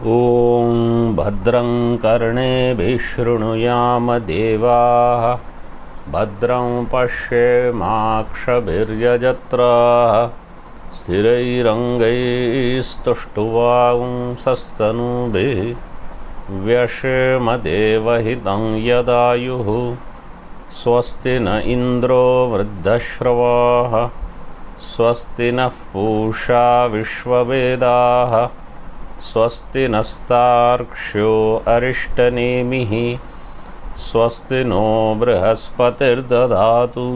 ॐ भद्रं कर्णेभिः शृणुयाम देवाः भद्रं पश्येमाक्षभिर्यजत्राः स्थिरैरङ्गैस्तुष्टुवांसस्तनूभिः व्यशेम देवहितं यदायुः स्वस्ति न इन्द्रो वृद्धश्रवाः स्वस्ति नः पूषा विश्ववेदाः स्वस्ति नस्तार्क्ष्यो अरिष्टनेमिः स्वस्ति नो बृहस्पतिर्दधातु।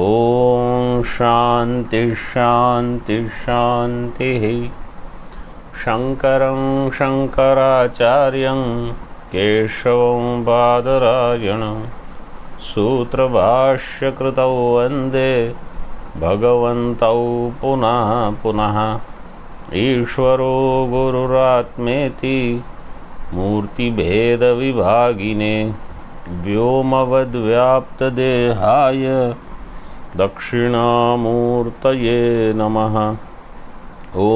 ॐ शान्ति शान्ति शान्तिः। शङ्करं शङ्कराचार्यं केशवं बादरायणं सूत्रभाष्यकृतौ वन्दे भगवन्तौ पुनः पुनः। ईश्वरो गुरुरात्मेति मूर्तिभेदविभागिने व्योमवद्व्याप्तदेहाय दक्षिणामूर्तये नमः। ॐ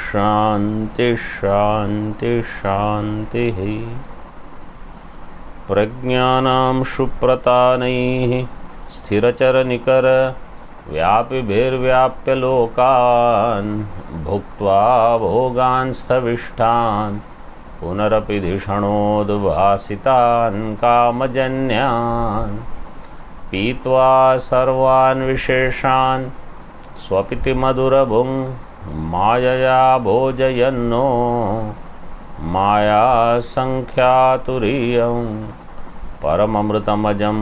शान्ति शान्ति शान्तिः। प्रज्ञानां सुप्रतानैः स्थिरचरनिकर व्यापिभिर्व्याप्य लोकान् भुक्त्वा भोगान्स्थविष्ठान् पुनरपि धिषणोद्भासितान् कामजन्यान् पीत्वा सर्वान् विशेषान् स्वपिति मधुरभुं मायया भोजयन्नो मायासङ्ख्यातुरीयं परममृतमजं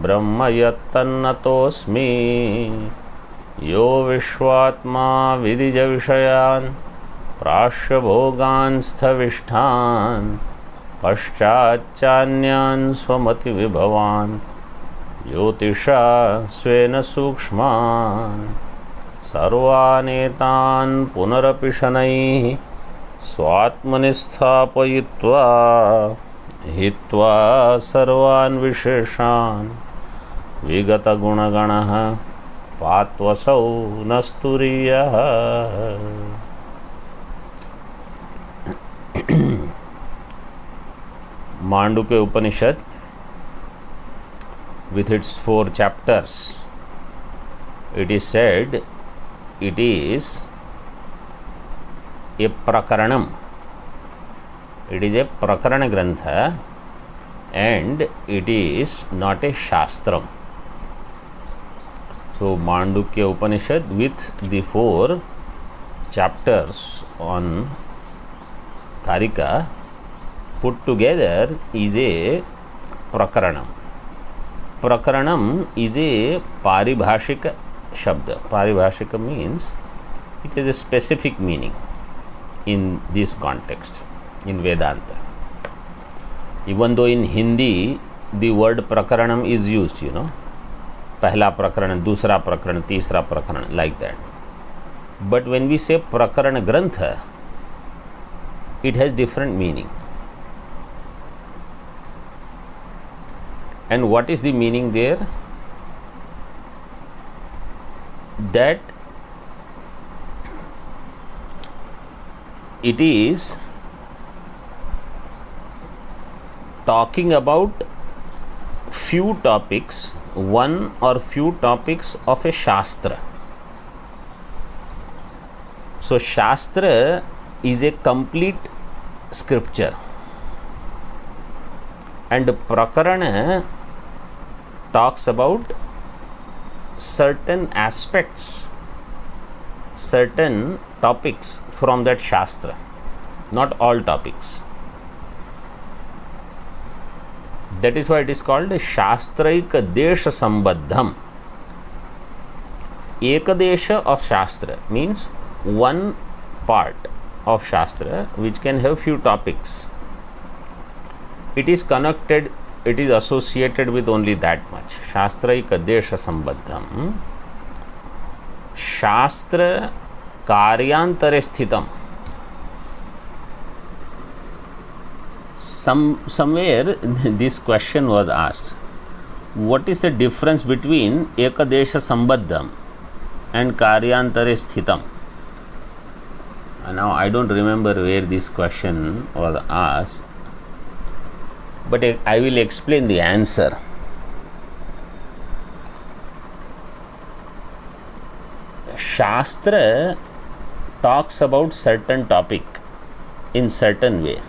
ब्रह्म यत्तन्नतोऽस्मि। यो विश्वात्मा विदिजविषयान् प्राश्य स्थविष्ठान् पश्चाच्चान्यान् स्वमतिविभवान् ज्योतिषा स्वेन सूक्ष्मान् सर्वानेतान् पुनरपि शनैः स्वात्मनि स्थापयित्वा हित्वा सर्वान् विशेषान् विगतगुणगणः पात्वसौ नस्तुरीयः। मांडुक्य उपनिषद with its 4 chapters, it is said it is a prakaranam. It is a prakarana grantha and it is not a shastram. So Mandukya Upanishad with the 4 chapters on Karika put together is a prakaranam. Prakaranam is a paribhashika shabda. Paribhashika means it has a specific meaning in this context. In Vedanta, even though in Hindi the word prakaranam is used, pehla prakaran, dusra prakaran, tisra prakaran, like that. But when we say prakarana grantha, it has different meaning. And what is the meaning there? That it is talking about few topics, one or few topics of a shastra. So shastra is a complete scripture and prakarana talks about certain aspects, certain topics from that shastra, not all topics. That is why it is called Shastraika Desha Sambaddham. Ekadesha of Shastra means one part of Shastra which can have few topics. It is connected, it is associated with only that much. Shastraika Desha Sambaddham. Shastra Karyantare Sthitam. Somewhere this question was asked, what is the difference between Ekadesha Sambaddham and Karyantare Sthitam? Now I don't remember where this question was asked, but I will explain the answer. Shastra talks about certain topic in certain way.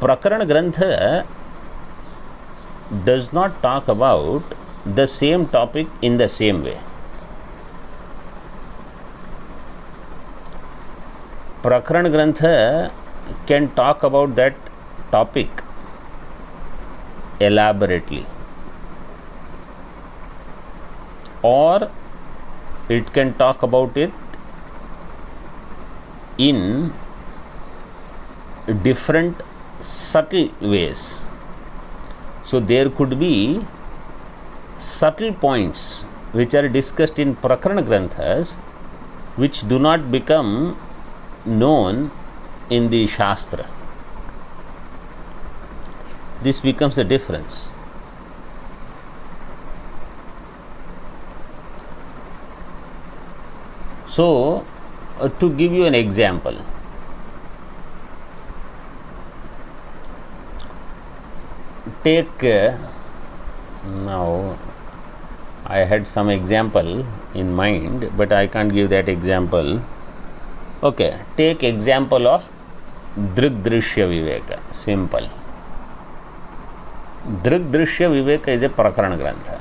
Prakarana Grantha does not talk about the same topic in the same way. Prakarana Grantha can talk about that topic elaborately, or it can talk about it in different subtle ways. So there could be subtle points which are discussed in Prakarana Granthas which do not become known in the Shastra. This becomes the difference. So, to give you an example, take now I had some example in mind, but I can't give that example. Okay, take example of Drigdrishya Viveka. Simple. Drigdrishya Viveka is a Prakarana Grantha.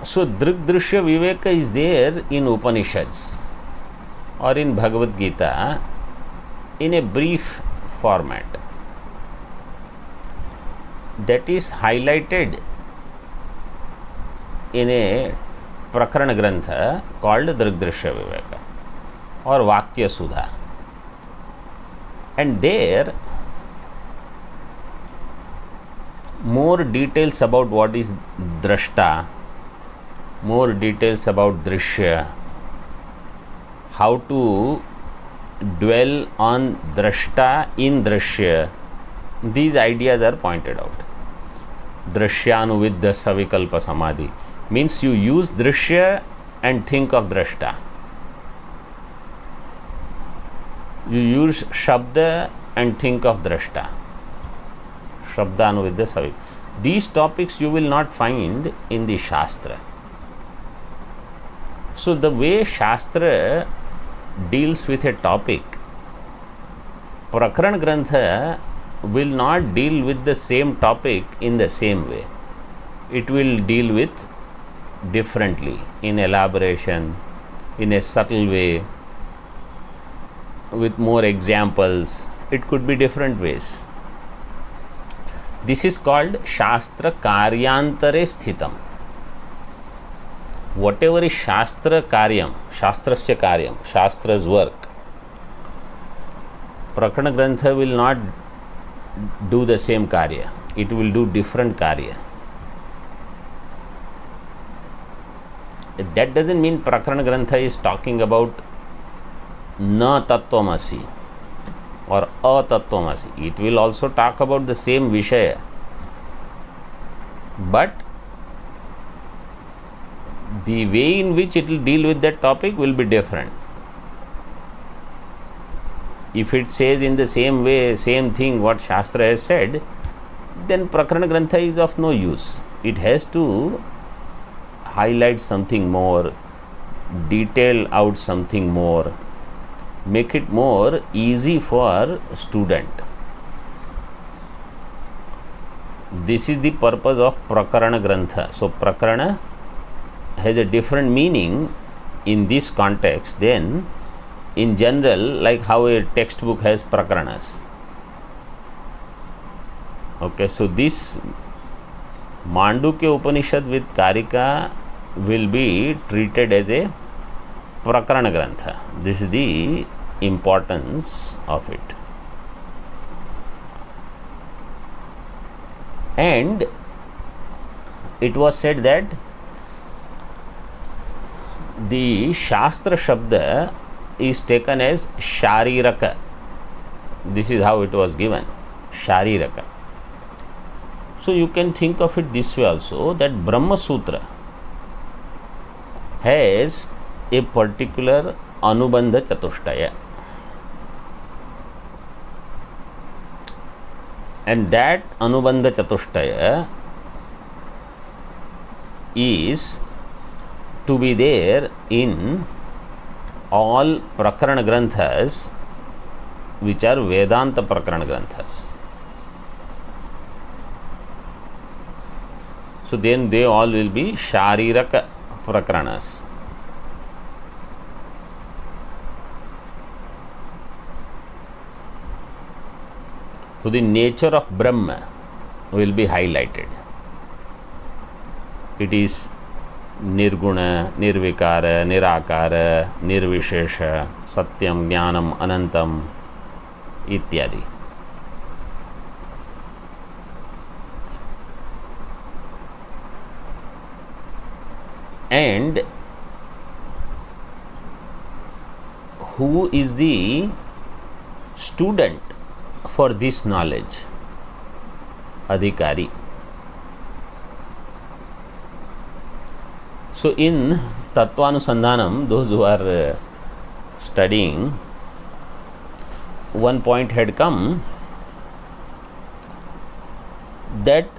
So Drigdrishya Viveka is there in Upanishads or in Bhagavad Gita in a brief format. That is highlighted in a Prakarana Grantha called Drigdrishya Viveka or Vakya Sudha. And there more details about what is Drashta, more details about Drishya, how to dwell on Drashta in Drishya, these ideas are pointed out. Drishyanuviddha Savikalpa Samadhi means you use Drishya and think of Drashta. You use Shabda and think of Drashta. Shabdanuviddha Savikalpa. These topics you will not find in the Shastra. So the way Shastra deals with a topic, Prakarana Grantha will not deal with the same topic in the same way. It will deal with differently, in elaboration, in a subtle way, with more examples. It could be different ways. This is called Shastra Karyantare Sthitam. Whatever is Shastra Karyam, Shastrasya Karyam, Shastra's work, Prakarana Grantha will not do the same Karya. It will do different Karya. That doesn't mean Prakarana Grantha is talking about Na Tattvamasi or A Tattvamasi. It will also talk about the same Vishaya. But the way in which it will deal with that topic will be different. If it says in the same way, same thing what Shastra has said, then Prakarana Grantha is of no use. It has to highlight something more, detail out something more, make it more easy for student. This is the purpose of Prakarana Grantha. So Prakarana has a different meaning in this context than in general, like how a textbook has Prakaranas. Okay, so this Mandukya Upanishad with Karika will be treated as a Prakarana Grantha. This is the importance of it. And it was said that the Shastra Shabda is taken as Shariraka. This is how it was given, Shariraka. So you can think of it this way also, that Brahma Sutra has a particular anubandha chatushtaya, and that anubandha chatushtaya is to be there in all prakarana granthas which are Vedanta prakarana granthas. So then they all will be Shariraka prakaranas. So the nature of Brahma will be highlighted. It is Nirguna, Nirvikara, Nirakara, Nirvishesha, Satyam, Jnanam, Anantam, ityadi. And who is the student for this knowledge? Adhikari. So in Tattvanusandhanam, those who are studying, one point had come that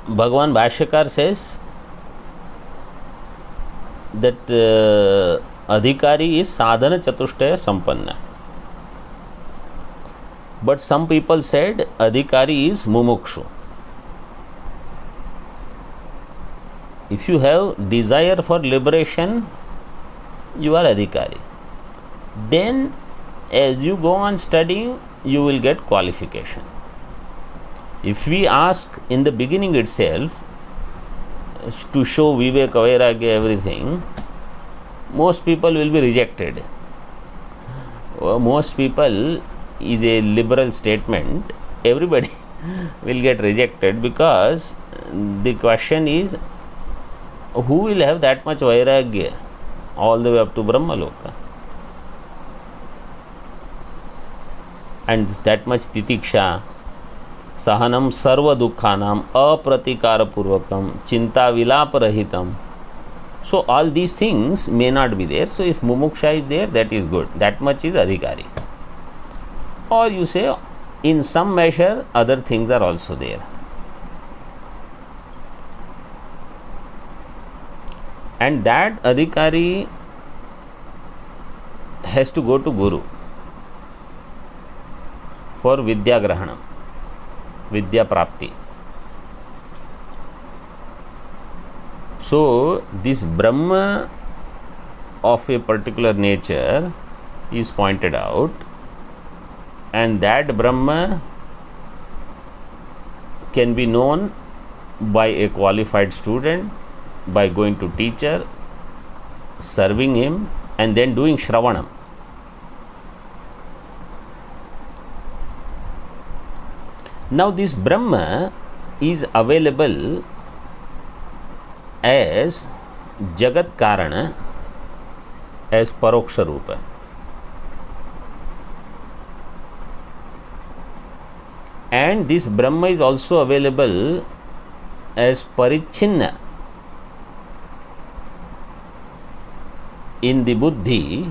Bhagavan Bhashyakar says that Adhikari is Sadhana Chatushtaya Sampanna. But some people said Adhikari is Mumukshu. If you have desire for liberation, you are Adhikari. Then as you go on studying, you will get qualification. If we ask in the beginning itself to show Vivek, Vairagya, everything, most people will be rejected. Most people is a liberal statement. Everybody will get rejected because the question is, who will have that much Vairagya all the way up to Brahmaloka? And that much Titiksha, Sahanam Sarva Dukkhanam, Apratikara Purvakam, Chinta Vilapa Rahitam. So all these things may not be there. So if Mumuksha is there, that is good. That much is Adhikari. Or you say, in some measure, other things are also there. And that Adhikari has to go to Guru for Vidya Grahanam, Vidya Prapti. So this Brahma of a particular nature is pointed out, and that Brahma can be known by a qualified student, by going to teacher, serving him, and then doing Shravanam. Now this Brahma is available as Jagat Karana, as Paroksha Rupa. And this Brahma is also available as Parichinna in the Buddhi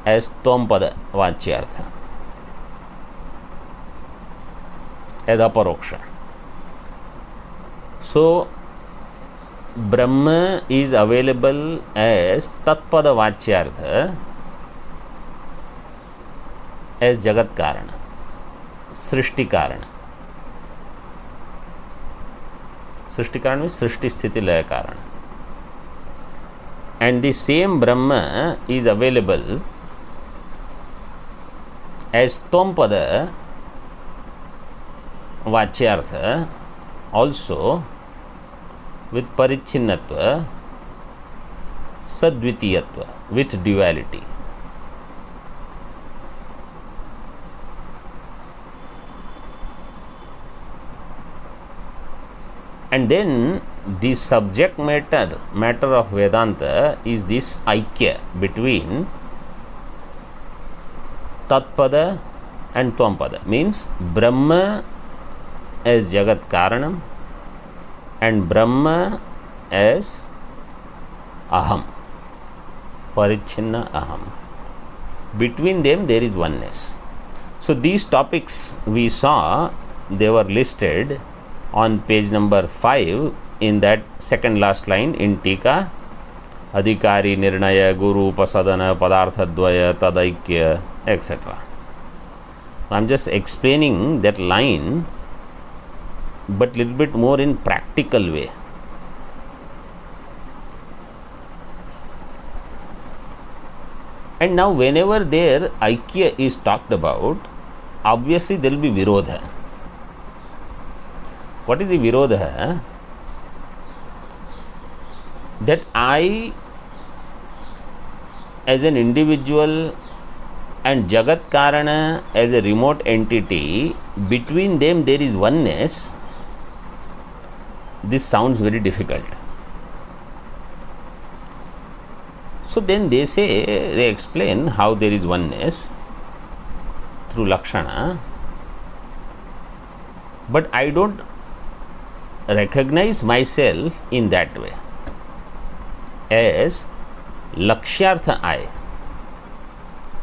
as Tvam-pada Vachyartha, as Aparoksha. So Brahma is available as Tatpada Vachyartha as Jagat Karana, Srishti Karana. Srishti Karana means Srishti Sthiti Laya Karana. And the same Brahma is available as Tvam-pada Vachyartha also with Parichinnatva, Sadvitiyatva, with duality. And then the subject matter of Vedanta is this Aikya between Tatpada and Tvam-pada, means Brahma as Jagat Karanam and Brahma as aham, parichinna aham. Between them there is oneness. So these topics we saw, they were listed on page number 5 in that second last line in Tika. Adhikari, Nirnaya, Guru, Upasadana, Padarthadvaya, Tadaikya, etc. I am just explaining that line, but little bit more in practical way. And now whenever there Aikya is talked about, obviously there will be Virodha. What is the Virodha? That I as an individual and Jagat Karana as a remote entity, between them there is oneness. This sounds very difficult. So then they explain how there is oneness through Lakshana, but I don't recognize myself in that way as Lakshyartha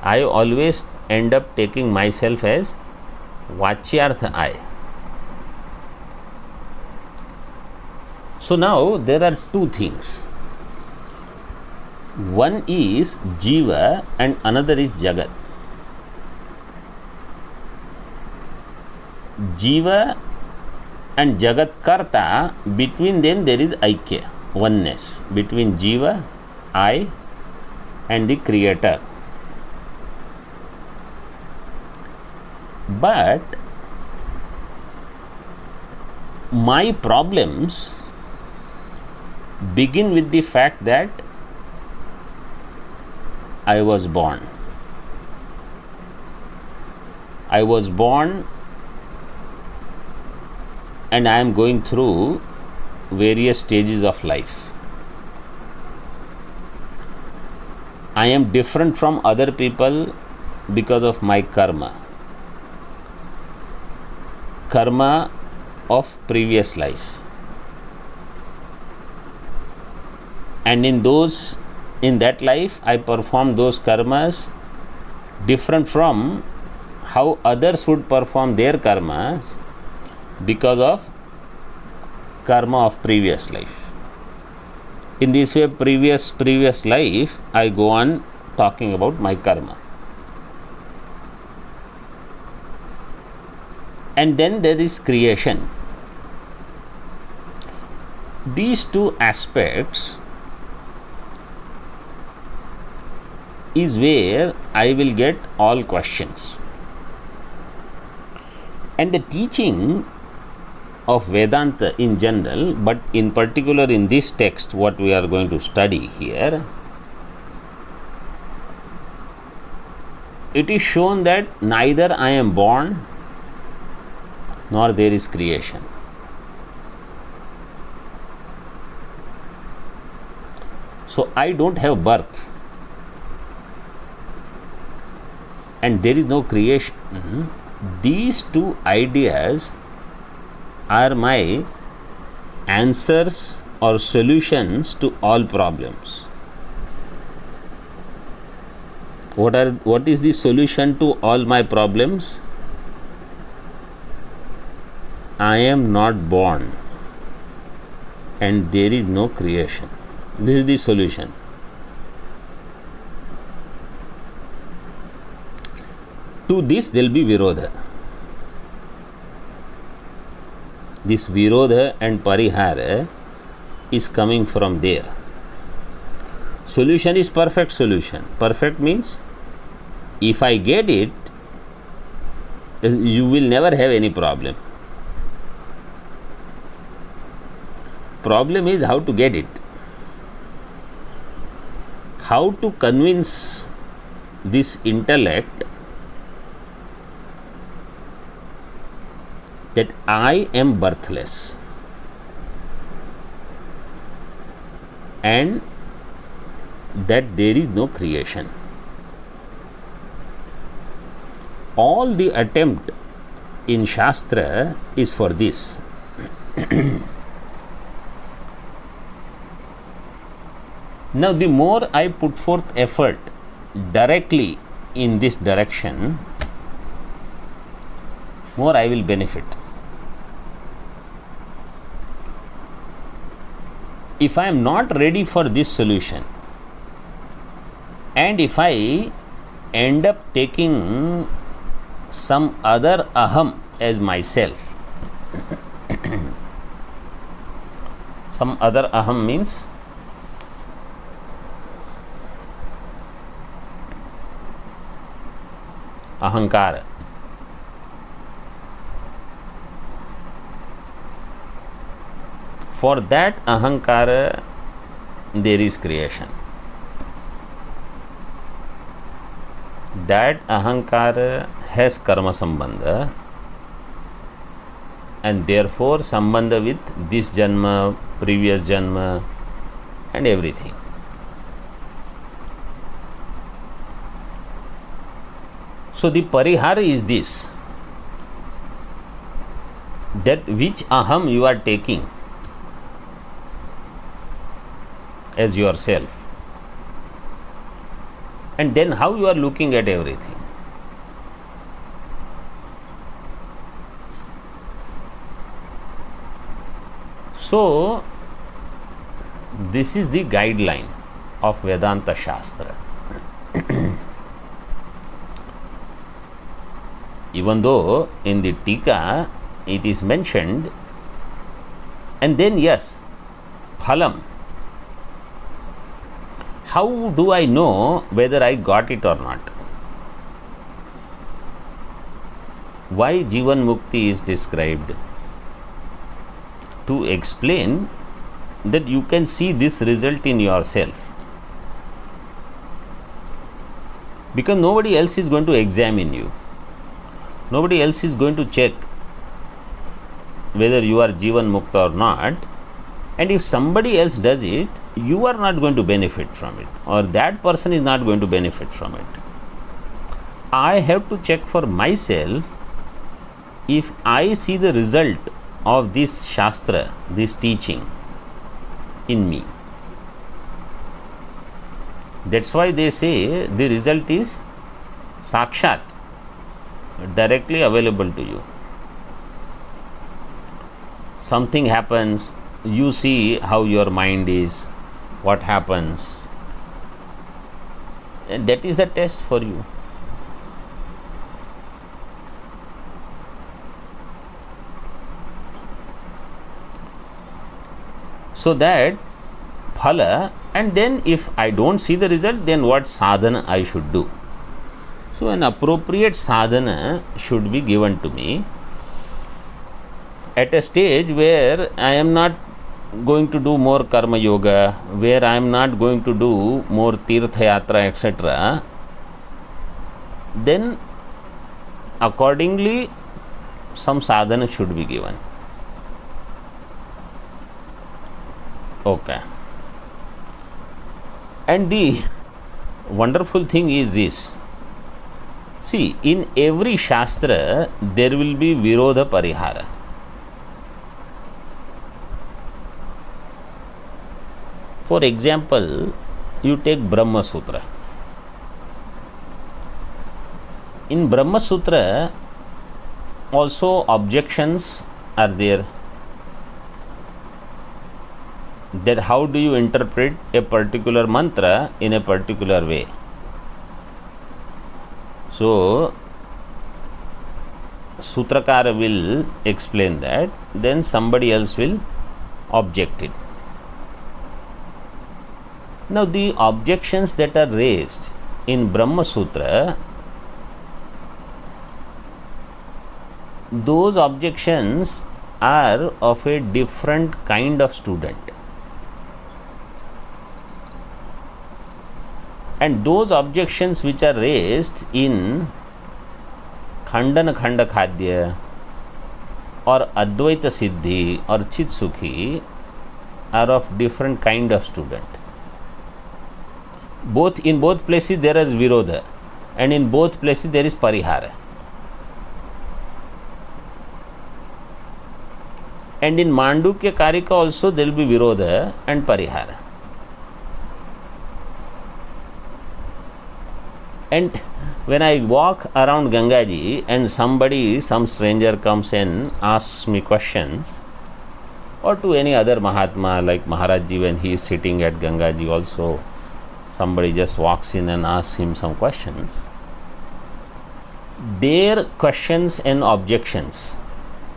I always end up taking myself as Vachyartha I. So now there are two things. One is Jiva and another is Jagat. Jiva and Jagat Karta, between them there is Aikya, oneness between Jiva, I and the Creator. But my problems begin with the fact that I was born. I was born and I am going through various stages of life. I am different from other people because of my karma. Karma of previous life. And in that life I perform those karmas different from how others would perform their karmas because of karma of previous life. In this way, previous life, I go on talking about my karma. And then there is creation. These two aspects is where I will get all questions. And the teaching of Vedanta in general, but in particular in this text what we are going to study here, it is shown that neither I am born nor there is creation. So I don't have birth and there is no creation. These two ideas are my answers or solutions to all problems. What is the solution to all my problems? I am not born and there is no creation. This is the solution. To this there will be Virodha. This Virodha and Parihara is coming from there. Solution is perfect solution. Perfect means if I get it, you will never have any problem. Problem is how to get it. How to convince this intellect that I am birthless and that there is no creation. All the attempt in Shastra is for this. Now the more I put forth effort directly in this direction, more I will benefit. If I am not ready for this solution, and if I end up taking some other aham as myself, some other aham means ahankara. For that ahankara there is creation. That ahankara has karma sambandha, and therefore sambandha with this janma, previous janma, and everything. So the parihara is this, that which aham you are taking as yourself, and then how you are looking at everything. So this is the guideline of Vedanta Shastra. Even though in the Tika it is mentioned, and then yes, phalam. How do I know whether I got it or not? Why Jivan Mukti is described? To explain that you can see this result in yourself, because nobody else is going to examine you. Nobody else is going to check whether you are Jivan Mukta or not. And if somebody else does it, you are not going to benefit from it, or that person is not going to benefit from it. I have to check for myself if I see the result of this Shastra, this teaching in me. That's why they say the result is sakshat, directly available to you. Something happens, you see how your mind is, what happens, and that is the test for you. So that phala, and then if I don't see the result, then what sadhana I should do. So an appropriate sadhana should be given to me at a stage where I am not going to do more karma yoga, where I am not going to do more tirtha yatra, etc. Then accordingly some sadhana should be given. Okay. And the wonderful thing is this. See, in every Shastra there will be Virodha Parihara. For example, you take Brahma Sutra. In Brahma Sutra also objections are there, that how do you interpret a particular mantra in a particular way. So Sutrakara will explain that, then somebody else will object it. Now the objections that are raised in Brahma Sutra, those objections are of a different kind of student, and those objections which are raised in Khandana Khanda Khadya or Advaita Siddhi or Chit Sukhi are of different kind of student. In both places there is Virodha, and in both places there is Parihara. And in Mandukya Karika also there will be Virodha and Parihara. And when I walk around Gangaji and somebody, some stranger comes and asks me questions, or to any other Mahatma like Maharaj Ji, when he is sitting at Gangaji also, somebody just walks in and asks him some questions, their questions and objections,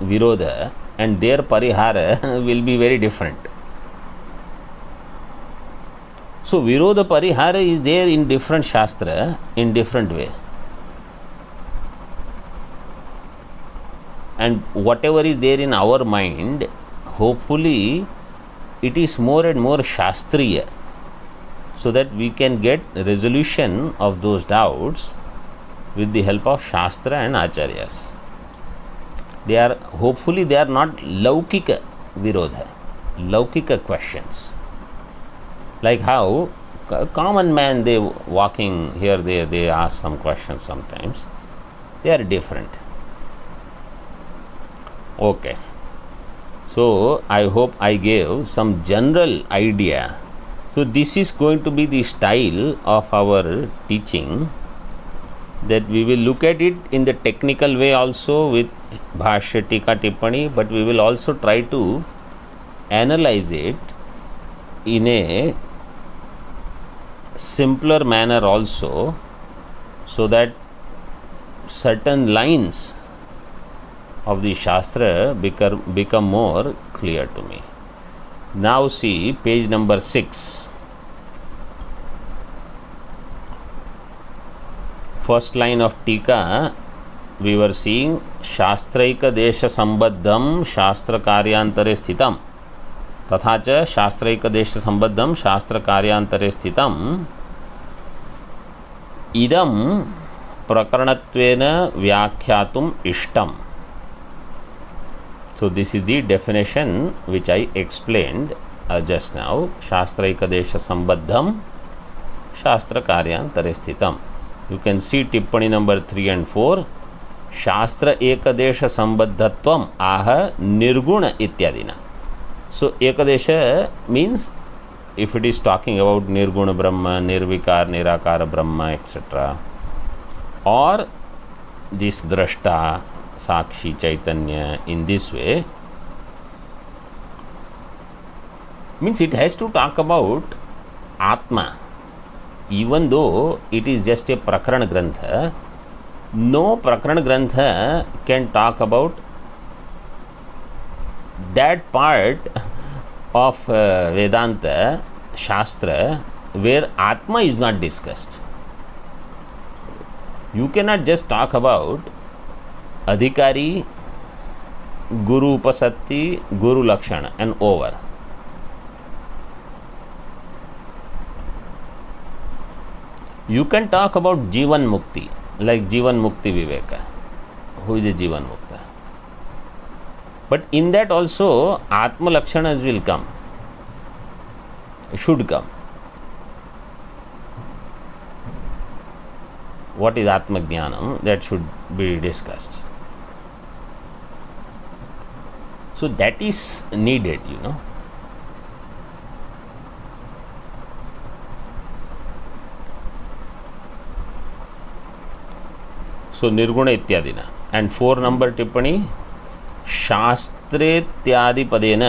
Virodha, and their Parihara will be very different. So Virodha Parihara is there in different Shastra in different way. And whatever is there in our mind, hopefully it is more and more Shastriya, so that we can get resolution of those doubts with the help of Shastra and Acharyas. They are, hopefully they are not Laukika Virodha, Laukika questions. Like how a common man, they walking here, there, they ask some questions sometimes. They are different. Okay. So I hope I gave some general idea. So this is going to be the style of our teaching, that we will look at it in the technical way also with Bhashya, Tika, Tippani, but we will also try to analyze it in a simpler manner also, so that certain lines of the Shastra become more clear to me. Now see page number 6. First line of Tika, we were seeing Shastraika Desha Sambaddham Shastra Karyantare Sthitam. तथा च शास्त्रैकदेश संबद्धम शास्त्र कार्यांतरे स्थितम इदम प्रकरणत्वेन व्याख्यातुम इष्टम. So this is the definition which I explained just now. शास्त्रैकदेश संबद्धम शास्त्र कार्यांतरे स्थितम. You can see टिप्पणी number 3 and 4. शास्त्र एकदेश संबद्धत्वम आह निर्गुण इत्यादिना. So Ekadesha means if it is talking about Nirguna Brahma, Nirvikar, Nirakara Brahma, etc., or this Drashta, Sakshi, Chaitanya in this way, means it has to talk about Atma. Even though it is just a Prakarana Grantha, no Prakarana Grantha can talk about that part of Vedanta Shastra where Atma is not discussed. You cannot just talk about Adhikari, Guru Upasatti, Guru Lakshana and over. You can talk about Jivan Mukti, like Jivan Mukti Viveka. Who is a Jivan Mukta? But in that also Atma Lakshanas will come, should come. What is Atma Jnanam? That should be discussed. So that is needed, you know. So Nirguna Ityadina. And 4 number Tippani, शास्त्रेत्यादि पदेन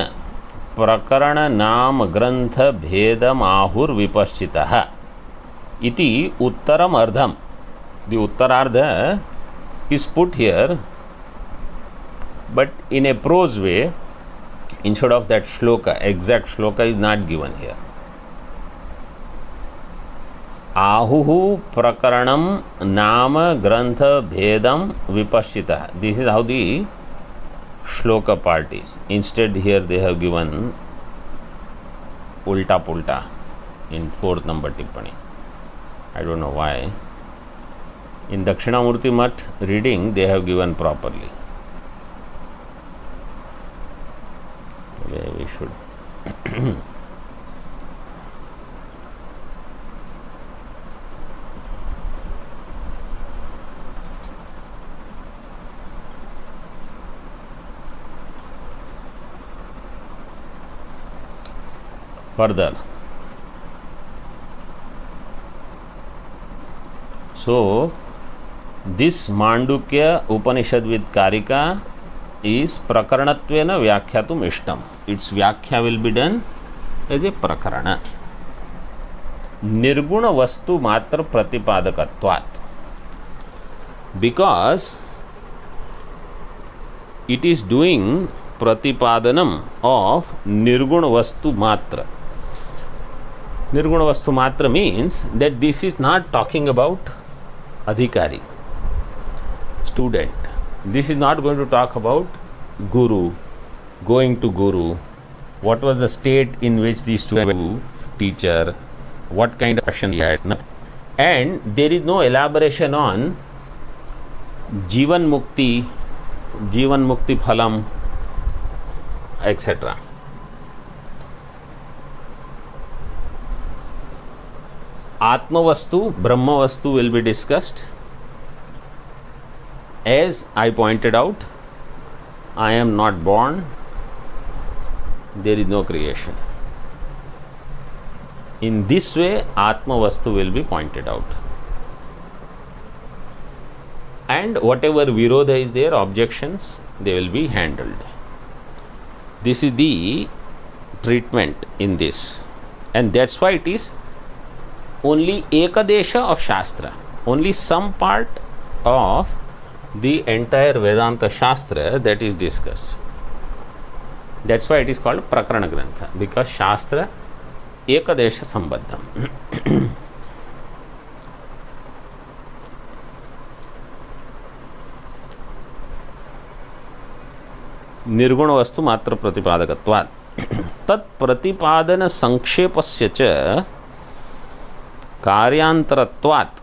प्रकरण नाम ग्रंथ भेदम आहुर विपश्चितः इति उत्तरम अर्धम. The उत्तरार्ध is put here, but in a prose way. Instead of that shloka, exact shloka is not given here. Ahuhu prakaranam nama grantha bhedam vipashchita. This is how the shloka part is. Instead here they have given ulta pulta in 4th number tippani. I don't know why. In Dakshinamurti Math reading they have given properly. We should further. So this Mandukya Upanishad with Karika is prakaranattvena vyakyatum ishtam. Its vyakya will be done as a prakarana. Nirguna vastu matra pratipadakatvat, because it is doing pratipadanam of nirguna vastu matra. Nirguna vastu matra means that this is not talking about adhikari, student. This is not going to talk about guru, going to guru, what was the state in which the student, teacher, what kind of question he had. And there is no elaboration on Jivan Mukti Phalam, etc. Atma Vastu, Brahma Vastu will be discussed. As I pointed out, I am not born, there is no creation. In this way, Atma Vastu will be pointed out. And whatever Virodha is there, objections, they will be handled. This is the treatment in this. And that's why it is only Ekadesha of Shastra, only some part of the entire Vedanta Shastra that is discussed. That's why it is called Prakarana Grantha, because Shastra Ekadesha Sambaddham. निर्गुण वस्तु मात्र प्रतिपादकत्वात् तत् प्रतिपादन संक्षेपस्य च कार्यान्तरत्वात्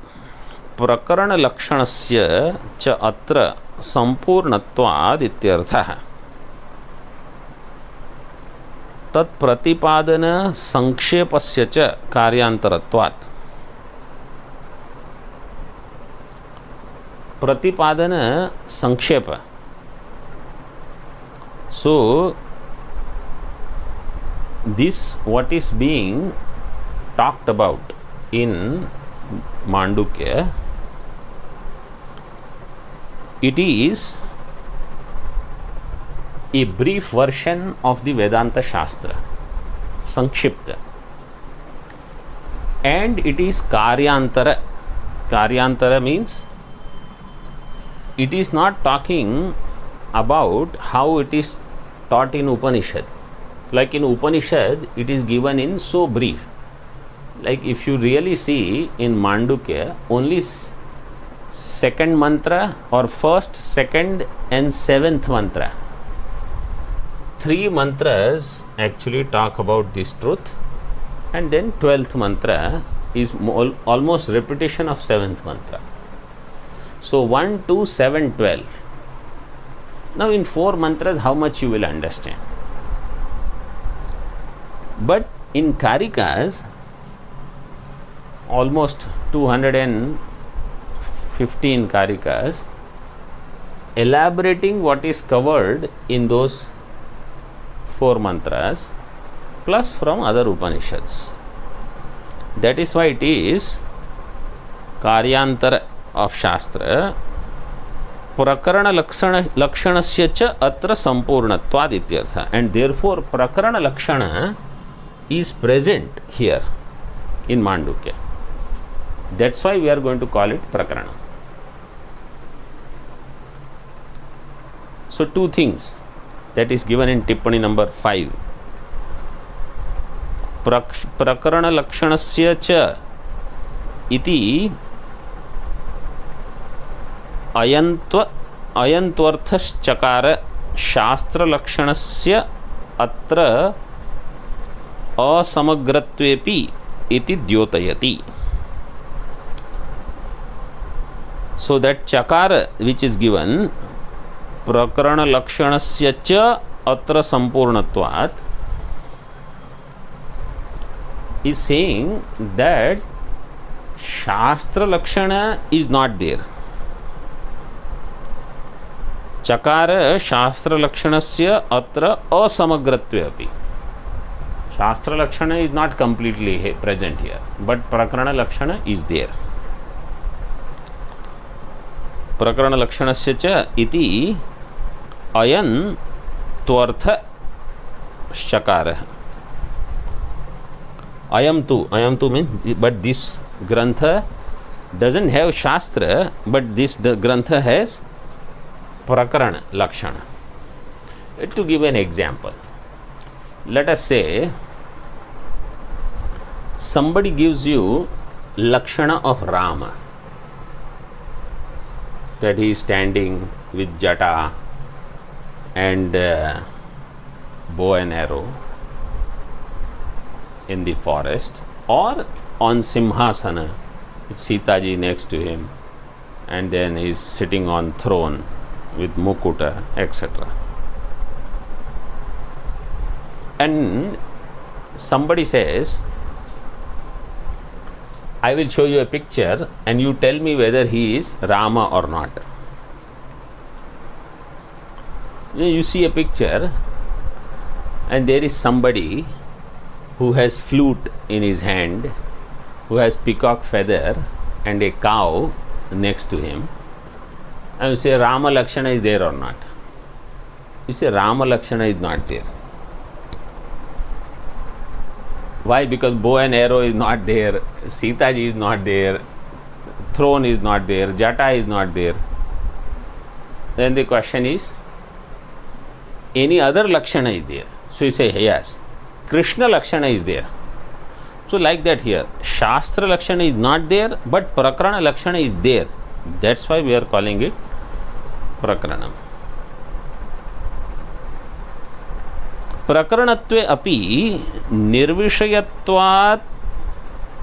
प्रकरण लक्षणस्य च अत्र संपूर्णत्वाद् इत्यर्थः. तत् प्रतिपादन संक्षेपस्य च कार्यान्तरत्वात्. प्रतिपादन संक्षेप. So this what is being talked about in Mandukya, it is a brief version of the Vedanta Shastra, Sankshipta, and it is Karyantara. Karyantara means it is not talking about how it is taught in Upanishad. Like in Upanishad, it is given in so brief. Like if you really see in Mandukya, only second mantra or first, second and seventh mantra, 3 mantras actually talk about this truth, and then 12th mantra is almost repetition of 7th mantra. So 1, 2, 7, 12. Now in 4 mantras, how much you will understand? But in Karikas, almost 215 Karikas, elaborating what is covered in those 4 mantras, plus from other Upanishads. That is why it is Karyantara of Shastra. Prakarana lakshanasya cha atra sampurnatvad ityartha. And therefore Prakarana lakshana is present here in Mandukya. That's why we are going to call it Prakarana. So 2 things that is given in Tippani number 5. Prakarana lakshanasya cha iti अयन्त्वर्थश्चकार शास्त्रलक्षणस्य अत्र असमग्रत्वेपि इति द्योतयति. So that chakara which is given, prakarana lakshanasya cha atra sampurnatvat, is saying that shastra lakshana is not there. Chakara shastra lakshanasya atra asamagratve api. Shastra lakshana is not completely present here, but prakarana lakshana is there. प्रकरणलक्षणस्य च इति अयं त्वर्थ शकारः. Ayam tu means, but this grantha doesn't have shastra, but this the grantha has prakarana lakshana. To give an example, let us say somebody gives you lakshana of Rama, that he is standing with jata and bow and arrow in the forest, or on simhasana with Sita ji next to him, and then he is sitting on throne with mukuta, etc. And somebody says, I will show you a picture and you tell me whether he is Rama or not. You see a picture and there is somebody who has flute in his hand, who has peacock feather and a cow next to him, and you say Rama Lakshana is there or not? You say Rama Lakshana is not there. Why? Because bow and arrow is not there, Sita ji is not there, throne is not there, jata is not there. Then the question is, any other Lakshana is there? So you say yes, Krishna Lakshana is there. So like that here, Shastra Lakshana is not there, but Prakarana Lakshana is there. That's why we are calling it Prakaranam. Prakaranatve api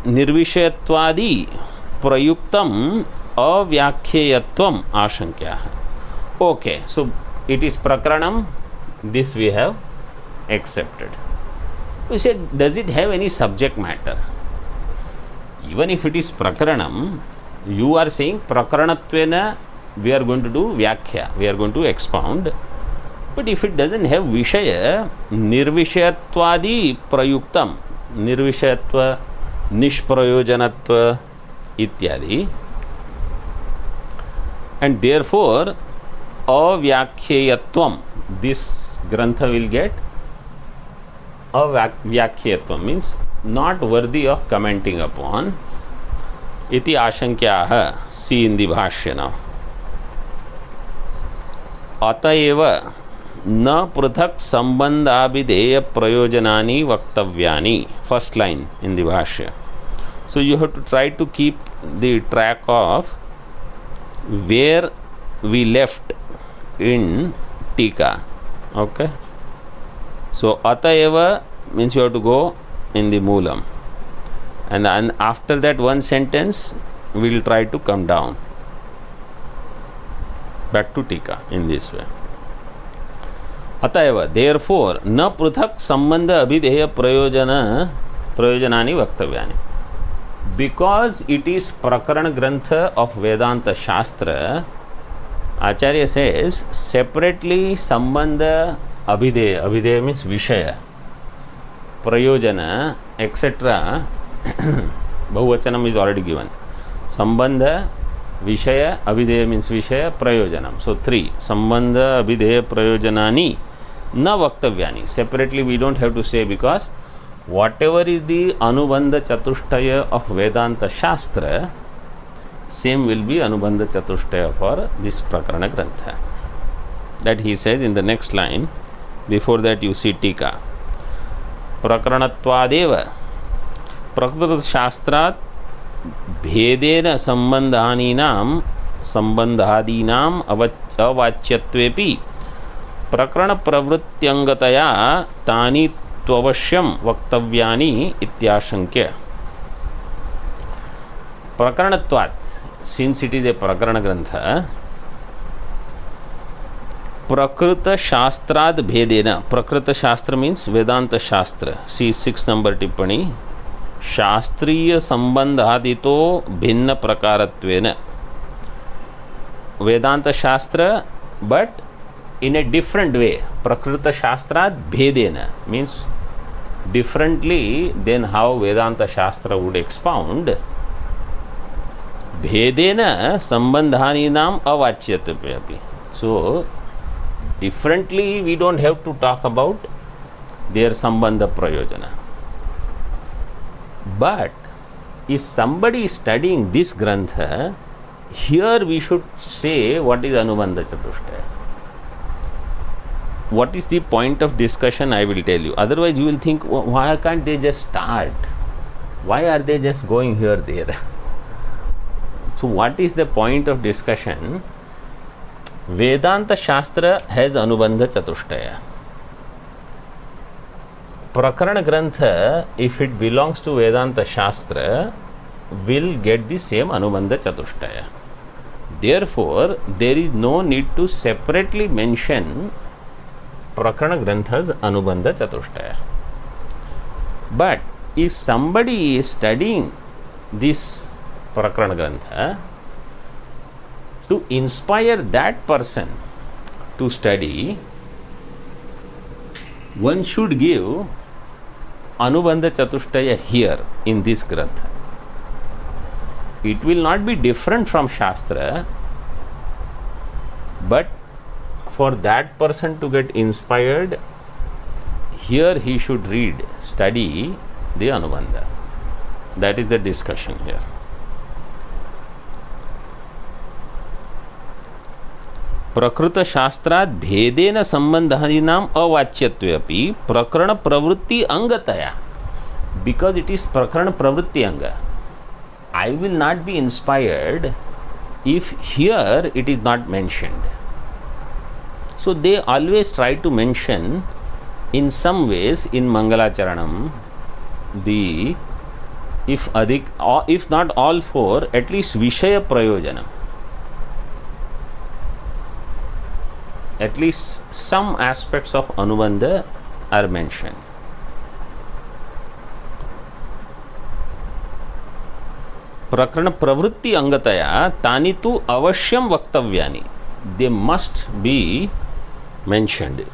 निर्विषयत्वादि प्रयुक्तम अव्याख्येयत्वम आशंक्या. Okay, so it is Prakaranam, this we have accepted. We said, does it have any subject matter? Even if it is Prakaranam, you are saying Prakaranattvena, we are going to do Vyakhya, we are going to expound. But if it doesn't have Vishaya, Nirvishayatvadi Prayuktam, Nirvishayatva, Nishprayojanatva, ityadi, and therefore Avyakheyatvam, this Grantha will get Avyakheyatvam, means not worthy of commenting upon. Iti ashankyaha, see in the bhashya now. Ataeva न पृथक संबंधाभिधेय प्रयोजनानि वक्तव्यानि. First line in the bhashya. So you have to try to keep the track of where we left in Tika. Okay. So Ataeva means you have to go in the Moolam, and after that one sentence we will try to come down back to Tika in this way. अतएव therefore न पृथक संबंध अभिधेय प्रयोजनानि वक्तव्यानि. Because it is Prakaran Grantha of Vedanta Shastra, Acharya says separately Sambandha Abhideya, Abhideya means Vishaya, Prayojana, etc. Bahuvachanam is already given. Sambandha, Vishaya, Abhideya means Vishaya, Prayojanam. So 3. Sambandha, Abhideya, Prayojanani, na Vaktavyani. Separately we don't have to say, because whatever is the Anubandha Chatushtaya of Vedanta Shastra, same will be Anubandha Chatushtaya for this Prakarana Grantha. That he says in the next line. Before that you see Tika. Prakaranattvadeva Prakrita Shastrat भेदेन संबंधानीनाम संबंधादीनाम अवाच्यत्वेपि प्रकरण प्रवृत्त्यंगतया तानि त्ववश्यम वक्तव्यानि इत्याशंक्य. प्रकरणत्वात्, since it is a प्रकरण ग्रंथ, प्रकृत शास्त्राद भेदेन, प्रकृत शास्त्र means वेदांत शास्त्र. सी 6 number टिप्पणी. शास्त्रीय संबंधादितो भिन्न प्रकारत्वेन, वेदांत शास्त्र but in a different way. Prakrita Shastrat Bhedena means differently than how Vedanta Shastra would expound. भेदेन संबंधानीनाम अवाच्यत्वेपि. So differently we don't have to talk about their sambandha prayojana. But if somebody is studying this grantha, here we should say what is Anubandha Chatushtaya. What is the point of discussion, I will tell you. Otherwise you will think, why can't they just start? Why are they just going here, there? So what is the point of discussion? Vedanta Shastra has Anubandha Chatushtaya. Prakarana Grantha, if it belongs to Vedanta Shastra, will get the same Anubandha Chatushtaya. Therefore, there is no need to separately mention Prakarana Grantha's Anubandha Chatushtaya. But if somebody is studying this Prakarana Grantha, to inspire that person to study, one should give Anubandha Chatushtaya here in this Grantha. It will not be different from Shastra, but for that person to get inspired, here he should read, study the Anubandha. That is the discussion here. प्रकृत शास्त्रात् भेदेन संबंधादीनाम अवाच्यत्वेपि प्रकरण प्रवृत्ति अंगतया. Because it is प्रकरण प्रवृत्ति anga, I will not be inspired if here it is not mentioned. So they always try to mention in some ways in Mangalacharanam the, if adhik, or if not all four, at least Vishaya Prayojanam. At least some aspects of Anubandha are mentioned. प्रकरण प्रवृत्ति अंगतया तानि तु अवश्यम वक्तव्यानि. They must be mentioned.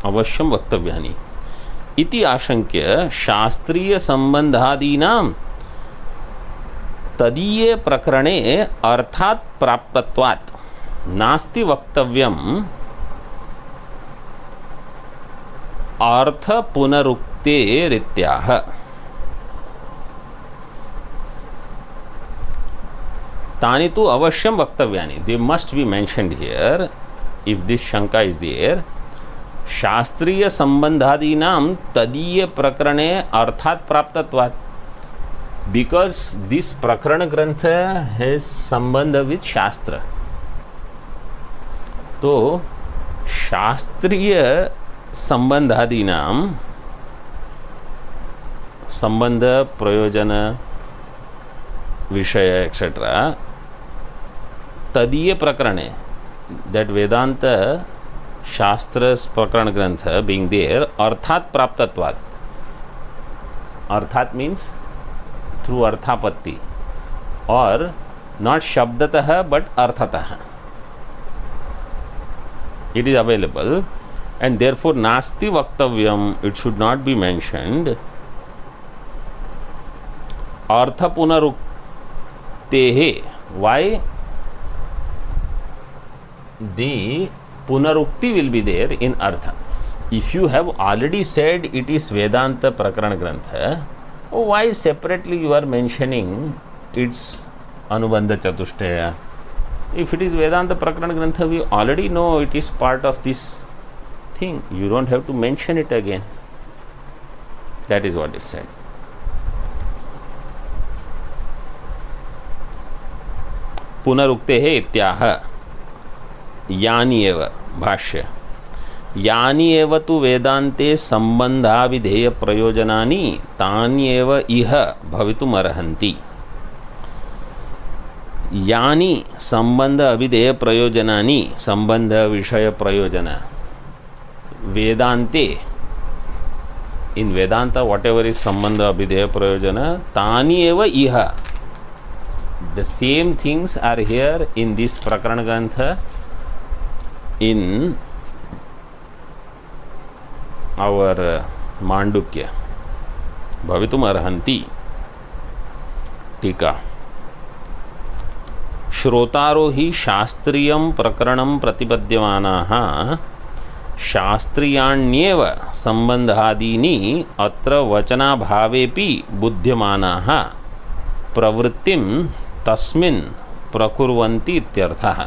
अवश्यम वक्तव्यानि इति आशंक्य शास्त्रीय संबंधादीनां तदीये प्रकरणे अर्थात् प्राप्तत्वात् नास्ति वक्तव्यम अर्थ पुनरुक्तेरित्याह. तानि तु अवश्यम वक्तव्यानि. They must be mentioned here if this shanka is there. शास्त्रीय संबंधादीनां तदीय प्रकरणे अर्थात् प्राप्तत्वात्. Because this प्रकरण ग्रंथ has संबंध with शास्त्र, तो शास्त्रीय संबंधादीनां संबंध प्रयोजन विषय एक्सेट्रा तदीय प्रकरणे, that Vedanta Shastra's प्रकरण ग्रंथ being there, अर्थात् प्राप्तत्वात्. अर्थात् means through अर्थापत्ति, or not शब्दतः but अर्थतः. It is available, and therefore nasti vaktavyam, it should not be mentioned. Artha punaruktehe. Why? The punarukti will be there in artha. If you have already said it is Vedanta Prakarana Grantha, why separately you are mentioning its Anubandha Chatushtaya? If it is Vedanta Prakarana Grantha, we already know it is part of this thing. You don't have to mention it again. That is what is said. पुनरुक्तेः इत्याह. यानि एव भाष्य. यानि एव तु वेदान्ते सम्बन्धाविधेय प्रयोजनानि तानि एव इह भवितुमर्हन्ति. यानि संबंध अभिधेय प्रयोजनानि, संबंध विषय प्रयोजन वेदांते, in Vedanta whatever is संबंध अभिधेय प्रयोजन तानि एव इह, the same things are here in this Prakarana Grantha, in our Mandukya. Bhavitum arhanti. Tika. श्रोतारो हि शास्त्रीयं प्रकरणं प्रतिपद्यमानाः शास्त्रीयाण्येव सम्बन्धादीनि अत्र वचनाभावेपि बुध्यमानाः प्रवृत्तिं तस्मिन् प्रकुर्वन्ति इत्यर्थः.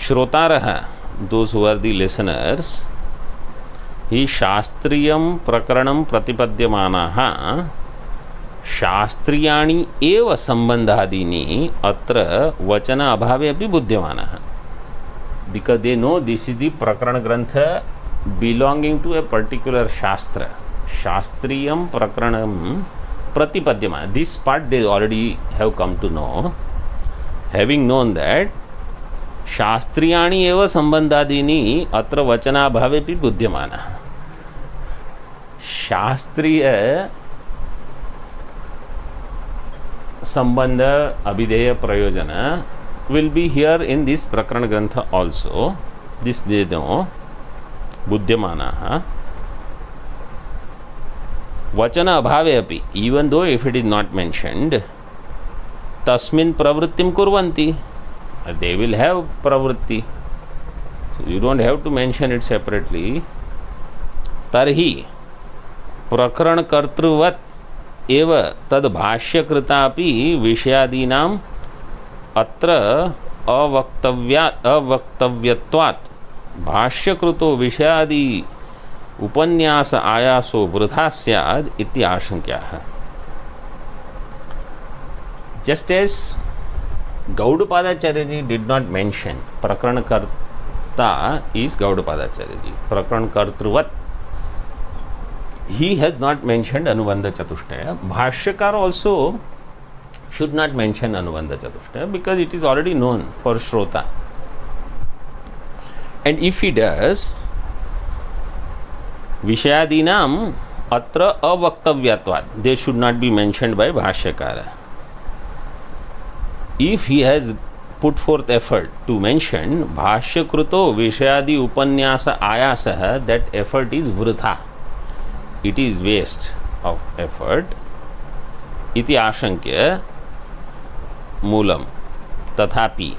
श्रोतारः, those who are the listeners, हि शास्त्रीयं प्रकरणं प्रतिपद्यमानाः शास्त्रीयाणि एव सम्बन्धादीनि अत्र वचन अभावे अपि बुध्यमानः. Because they know this is the prakran grantha belonging to a particular shastra. Shastriyam prakranam pratipadyamana. This part they already have come to know. Having known that, शास्त्रीयाणि एव संबंधादीनि अत्र वचनाभावेपि बुध्यमानः. शास्त्रीय संबंध अभिधेय प्रयोजन will be here in this prakran grantha also. This they know बुध्यमानः. वचन अभावे अपि, even though if it is not mentioned, तस्मिन् प्रवृत्तिं कुर्वन्ति. They will have pravritti, so you don't have to mention it separately. Tarhi prakran kartruvat eva tad bhashyakೃತಾಪಿ ವಿಷಯಾದೀನಾಂ ಅತ್ರ ಅವಕ್ತವ್ಯತ್ವಾತ್ ಭಾಷ್ಯಕೃತೋ ವಿಷಯಾದಿ ಉಪನ್ಯಾಸ ಆಯಾಸೋ ವೃಥಾ ಸ್ಯಾದ್ ಇತಿ ಆಶಂಕ್ಯಾಃ. Just as Gaudapadacharya ji did not mention Prakran Karta is Gaudapadacharya ji. Prakran Kartruvat, he has not mentioned Anubandha Chatushtaya. Bhashyakar also should not mention Anubandha Chatushtaya because it is already known for Shrota. And if he does, Vishayadinam atra avaktavyatvat, they should not be mentioned by Bhashyakara. If he has put forth effort to mention Bhashyakruto Vishayadi Upanyasa Ayasah, that effort is vritha. It is waste of effort. Iti ashankya moolam. Tathapi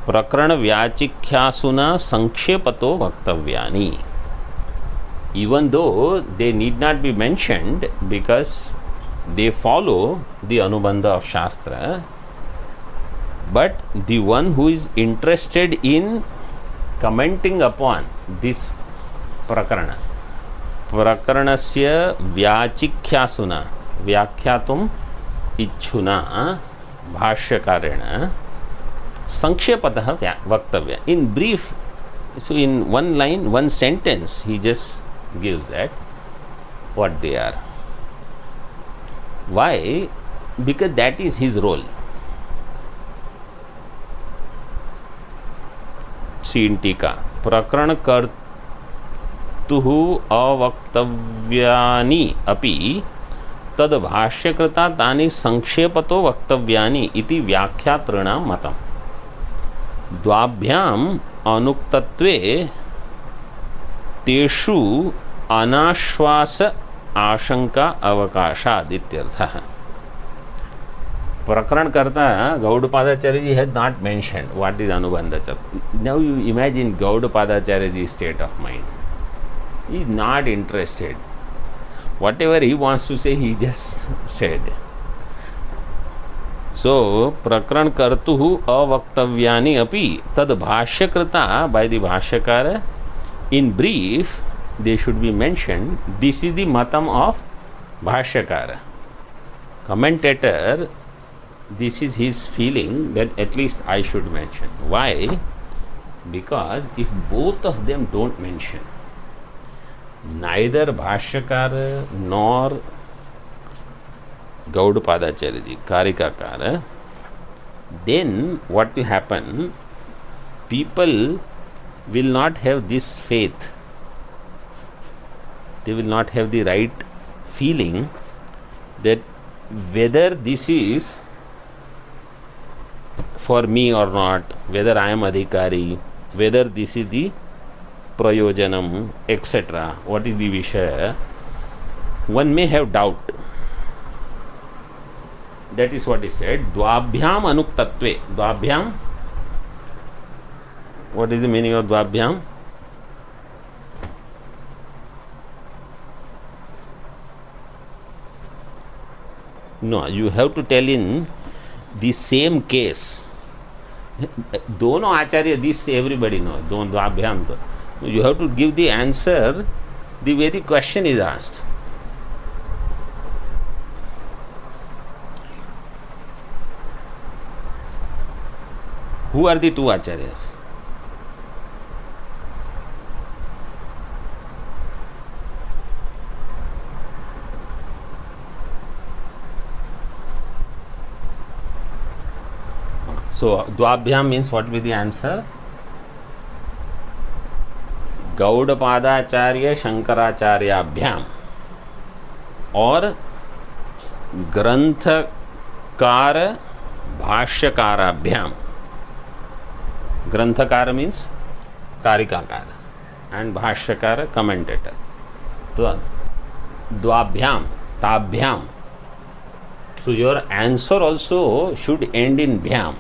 Prakrana Vyachikhyasuna Sankshepato Vaktavyani. Even though they need not be mentioned because they follow the Anubandha of Shastra, but the one who is interested in commenting upon this prakarana, prakaranasya vyachikhyasuna, vyakyatum ichhuna bhashyakarena sankshepadah vaktavya. In brief, so in one line, one sentence, he just gives that what they are. Why? Because that is his role. In टीका प्रकरण कर्तुः अवक्तव्यानि अपि तद भाष्यकृता तानि संक्षेपतो वक्तव्यानि इति व्याख्यातॄणां मतम्. द्वाभ्याम् अनुक्तत्वे तेषु अनाश्वास आशंका अवकाशात् इत्यर्थः. Prakran Karta, Gaudapadacharya ji has not mentioned what is Anubandha Chatushtaya. Now you imagine Gaudapadacharya ji's state of mind. He is not interested. Whatever he wants to say, he just said. So, Prakran Kartuhu Avaktavyani api tad bhashyakrita, by the Bhashyakara. In brief, they should be mentioned. This is the matam of Bhashyakara. Commentator, this is his feeling that at least I should mention. Why? Because if both of them don't mention, neither Bhashyakara nor Gaudapadacharya ji, Karikakara, then what will happen? People will not have this faith. They will not have the right feeling that whether this is for me or not, whether I am adhikari, whether this is the prayojanam, etc. What is the vishaya? One may have doubt. that is what is said. Dvabhyam anuktatve. Dvabhyam, what is the meaning of dvabhyam? No, you have to tell in the same case. दोनों आचार्य, this everybody know, दोनों द्वाभ्याम. तो you have to give the answer the way the question is asked. Who are the two acharyas? So Dvabhyam means what will be the answer? Gaudapadacharya शंकराचार्याभ्याम और ग्रंथकार भाष्यकाराभ्याम. ग्रंथकार means कारिकाकार and भाष्यकार commentator. तो द्वाभ्याम ताभ्याम. So your answer also should end in bhyam.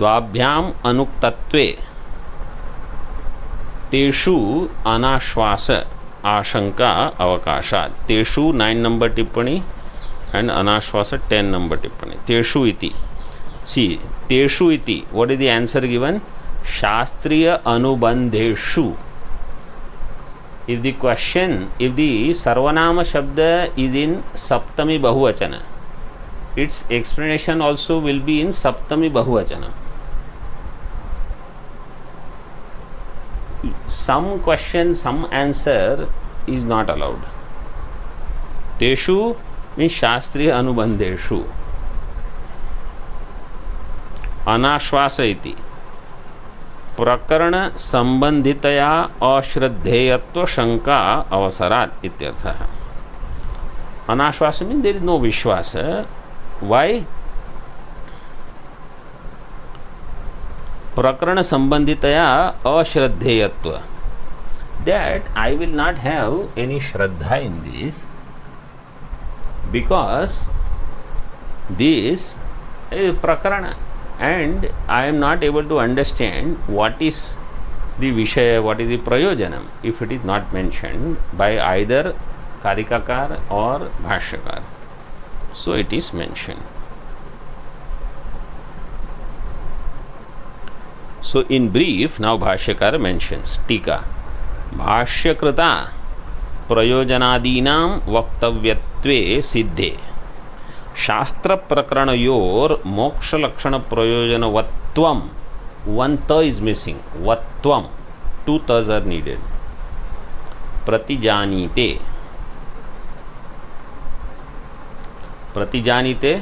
द्वाभ्याम अनुक्तत्वे तेषु अनाश्वास आशंका अवकाशात्. तेषु 9 number टिप्पणी and अनाश्वास 10 number टिप्पणी. तेषु इति. सी तेषु इति, what is the answer given? शास्त्रीय अनुबंधेषु. If the question, if the sarvanama shabda is in saptami bahuvachana, its explanation also will be in saptami bahuvachana. Some question, some answer is not allowed. Teshu means shastriya anubandheshu. Anashvasa iti प्रकरण संबंधितया अश्रद्धेयत्व शंका अवसरात् इत्यर्थः. अनाश्वास means there is no विश्वास. Why? प्रकरण संबंधितया अश्रद्धेयत्व, that I will not have any श्रद्धा इन दिस बिकॉज दिस प्रकरण, and I am not able to understand what is the Vishaya, what is the Prayojanam, if it is not mentioned by either Karikakar or Bhashyakar. So it is mentioned. So in brief, now Bhashyakar mentions Tika. Bhashyakrita Prayojanadinam Vaktavyatve Siddhe. शास्त्र प्रकरणयोर मोक्ष लक्षण प्रयोजन वत्वम. One t is missing. वत्वम, 2 t's are needed. प्रतिजानीते. प्रतिजानीते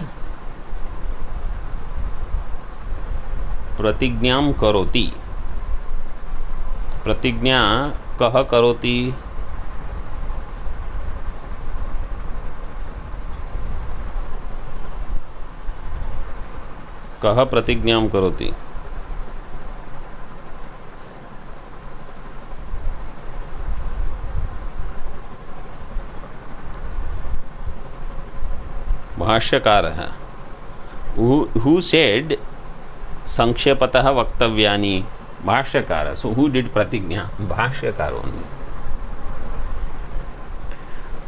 प्रतिज्ञां करोति. प्रतिज्ञा कह करोति? कह प्रतिज्ञां करोति? भाष्यकार है. हु सेड संक्षेपतः वक्तव्यानि? भाष्यकार. सो हु डिड प्रतिज्ञा? भाष्यकार ओनली.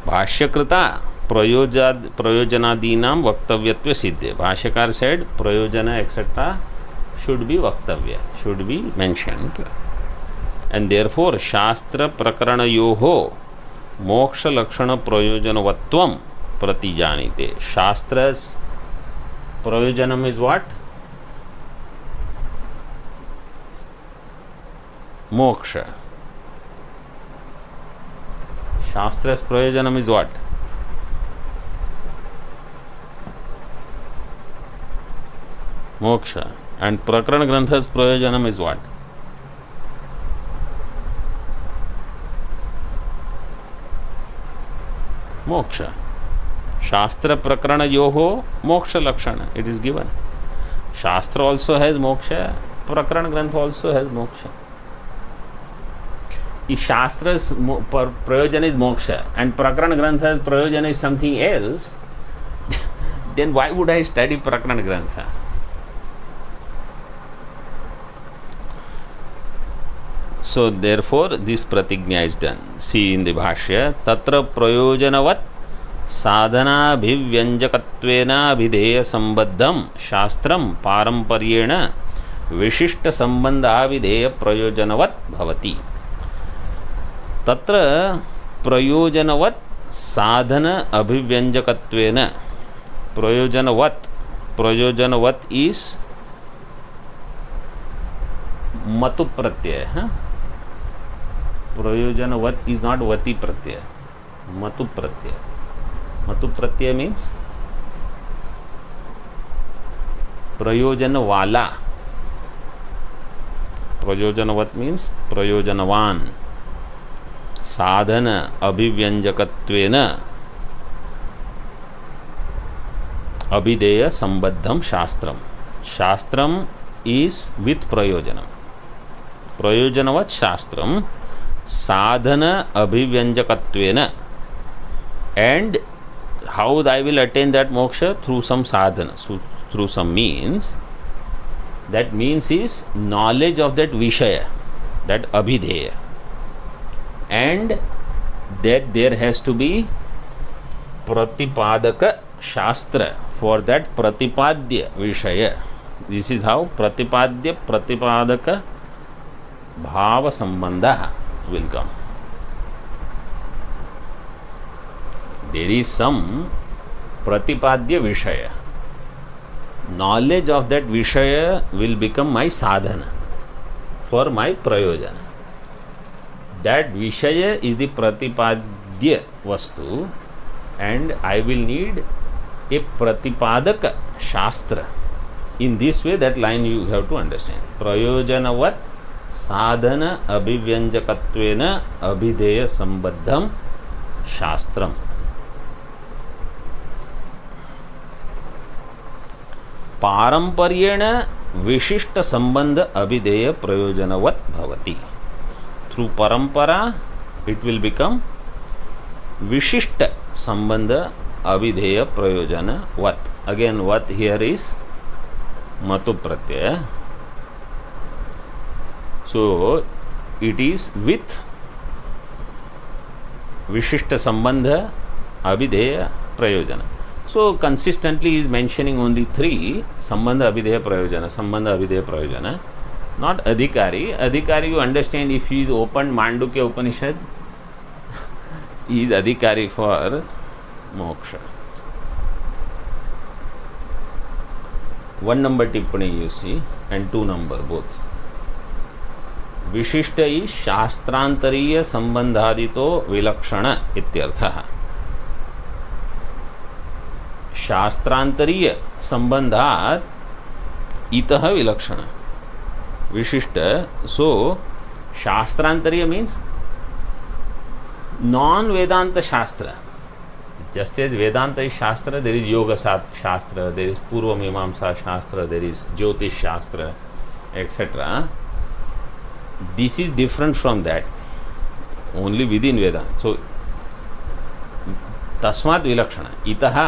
भाष्यकृता प्रयोजनादीनां वक्तव्यत्व सिद्धे. भाष्यकार said प्रयोजन etc. should be वक्तव्य, should be mentioned, and therefore शास्त्र प्रकरणयोः मोक्ष लक्षण प्रयोजनवत्वं प्रतिजानीते. शास्त्र's प्रयोजनम is what? मोक्ष. शास्त्र's प्रयोजनम is what? Moksha. And Prakaran Grantha's Prayojanam is what? Moksha. Shastra Prakarana Yoho Moksha Lakshana. It is given. Shastra also has Moksha. Prakaran Grantha also has Moksha. if Shastra's prayojan is moksha and Prakarana Grantha's prayojan is something else, then why would I study Prakarana Grantha? So therefore this pratignya is done. See in the bhashya, tatra prayojanavat साधनाभिव्यंजकत्वेन अभिधेय संबद्धम शास्त्रम पारंपर्येण विशिष्ट संबंधाभिधेय प्रयोजनवत् भवति. तत्र प्रयोजनवत् साधन अभिव्यंजकत्वेन प्रयोजनवत् is मतु Pratyaya. प्रयोजनवत् is not वति Pratyaya, मतु Pratyaya. मतु Pratyaya means प्रयोजन वाला. प्रयोजनवत् means प्रयोजनवान. साधन अभिव्यंजकत्वेन अभिधेय संबद्धम शास्त्रम. शास्त्रम is with प्रयोजनम. प्रयोजनवत् शास्त्रम साधन अभिव्यंजकत्वेन. And how I will attain that moksha? Through some sadhana, through some means. That means is knowledge of that vishaya, that abhidheya, and that there has to be pratipadaka shastra for that pratipadya vishaya. This is how pratipadya pratipadaka bhava sambandha will come. There is some pratipadya vishaya. Knowledge of that vishaya will become my sadhana for my prayojana. That vishaya is the pratipadya vastu, and I will need a pratipadaka shastra. In this way, that line you have to understand. Prayojanavat sadhana abhivyanjakatvena abhideya sambaddham shastram. पारंपर्येण विशिष्ट संबंध अभिधेय प्रयोजनवत् भवति. Through परंपरा it will become विशिष्ट संबंध अभिधेय प्रयोजनवत्. Again वत् here is मतु Pratyaya. So it is with विशिष्ट संबंध अभिधेय प्रयोजन. So consistently is mentioning only three: Sambandha Abhideya Prayojana, Sambandha Abhideya Prayojana, not Adhikari. Adhikari you understand, if he is opened Mandukya Upanishad, he is Adhikari for moksha. 1 number tippani you see and 2 number both. Vishishta is Shastrantariya Sambandhadito Vilakshana ityartha. शास्त्रांतरीय संबंधात इतः विलक्षण विशिष्ट. सो शास्त्रांतरीय means non वेदांत शास्त्र. Just as Vedanta is शास्त्र, there is योग शास्त्र, there is पूर्व मीमांसा शास्त्र, देर is Jyotish Shastra, etcetera. This is different from that, only within Vedanta. So तस्मात् विलक्षण, इतः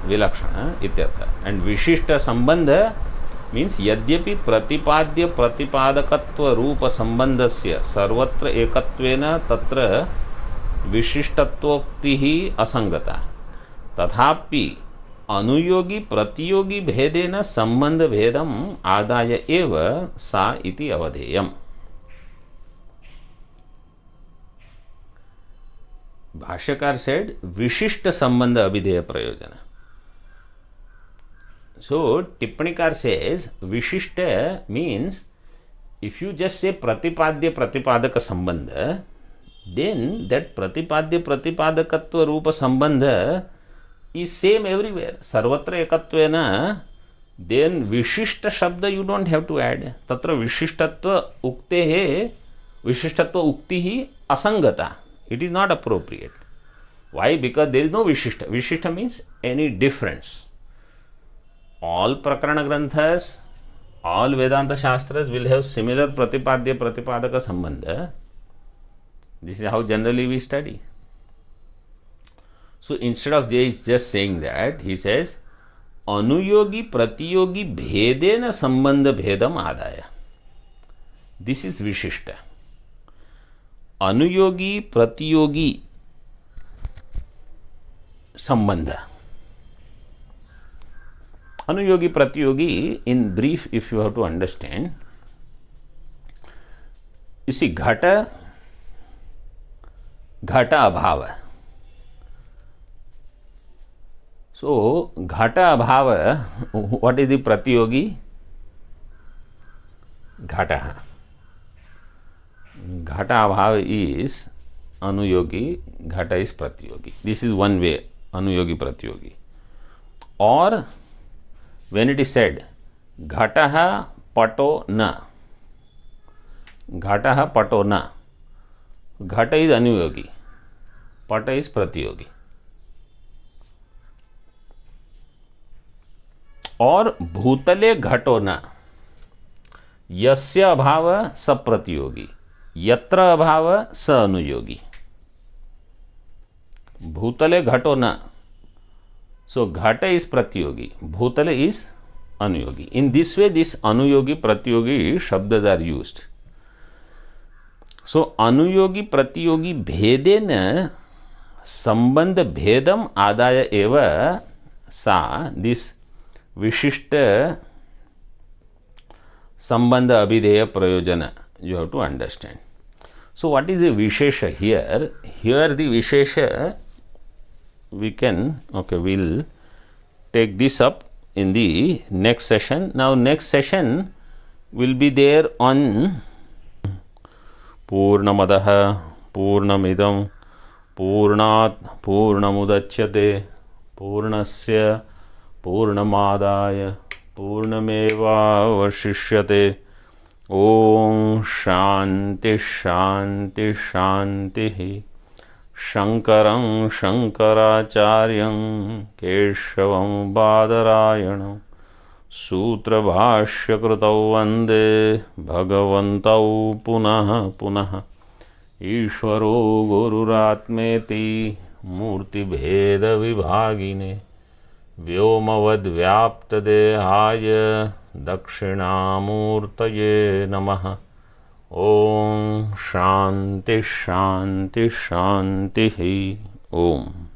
विलक्षण इत्यर्थ. एंड विशिष्ट संबंध मीन्स यद्यपि प्रतिपाद्य प्रतिपादकत्व रूप संबंधस्य सर्वत्र एकत्वेन तत्र विशिष्टत्वोक्ति ही असंगता, तथापि अनुयोगी प्रतियोगी भेदेन संबंध भेदम आदाय एव सा इति अवधेयम्. भाष्यकार सेड विशिष्ट संबंध अभिधेय प्रयोजन. So Tippanikar says Vishishta means if you just say Pratipadya Pratipadaka Sambandha, then that Pratipadya Pratipadakatva Rupa Sambandha is same everywhere. Sarvatra Ekatvena, then Vishishta Shabda you don't have to add. Tatra Vishishtatva Uktehe Vishishtatva Uktihi Asangata. It is not appropriate. Why? Because there is no Vishishta. Vishishta means any difference. All Prakarana Granthas, all Vedanta Shastras will have similar Pratipadya Pratipadaka Sambandha, This is how generally we study. So instead of just saying that, he says, अनुयोगी प्रतियोगी भेदेन संबंध भेदम आदाय. This is विशिष्ट. अनुयोगी प्रतियोगी संबंध. Anuyogi Pratyogi, in brief, if you have to understand, you see, Ghata Abhava. So, Ghata Abhava, what is the Pratyogi? Ghata. Ghata Abhava is Anuyogi, Ghata is Pratyogi. This is one way, Anuyogi Pratyogi. Or, when it is said, Ghataha pato na. Ghataha pato na. Ghata is Anuyogi. Pata is Pratyogi. और भूतले घटो न. यस्य अभाव स प्रतियोगी. यत्र अभाव स अनुयोगी. भूतले घटो न. So Ghata is Pratyogi, Bhutale is Anuyogi. In this way, this Anuyogi Pratyogi shabdas are used. So Anuyogi Pratyogi Bhedena Sambandha Bhedam Adaya Eva Sa, this Vishishta Sambandha Abhideya Prayojana, you have to understand. So what is the Vishesha here? Here the Vishesha, we can, okay, we'll take this up in the next session. Now next session will be there on Purnamadaha Purnamidam Purnat Purnamudachyate Purnasya Purnamadaya Purnameva Vashishyate. Om Shanti Shanti Shanti. Shankaram Shankaracharyam Keshavam Badarayanam Sutra Bhashya Krutau Vande Bhagavantau Punaha Punaha Ishvaro Gururatmeti Murti Bheda Vibhagine Vyomavad Vyapta Dehaya Dakshinamurtaye Namaha. Om Shanti Shanti Shanti. Om.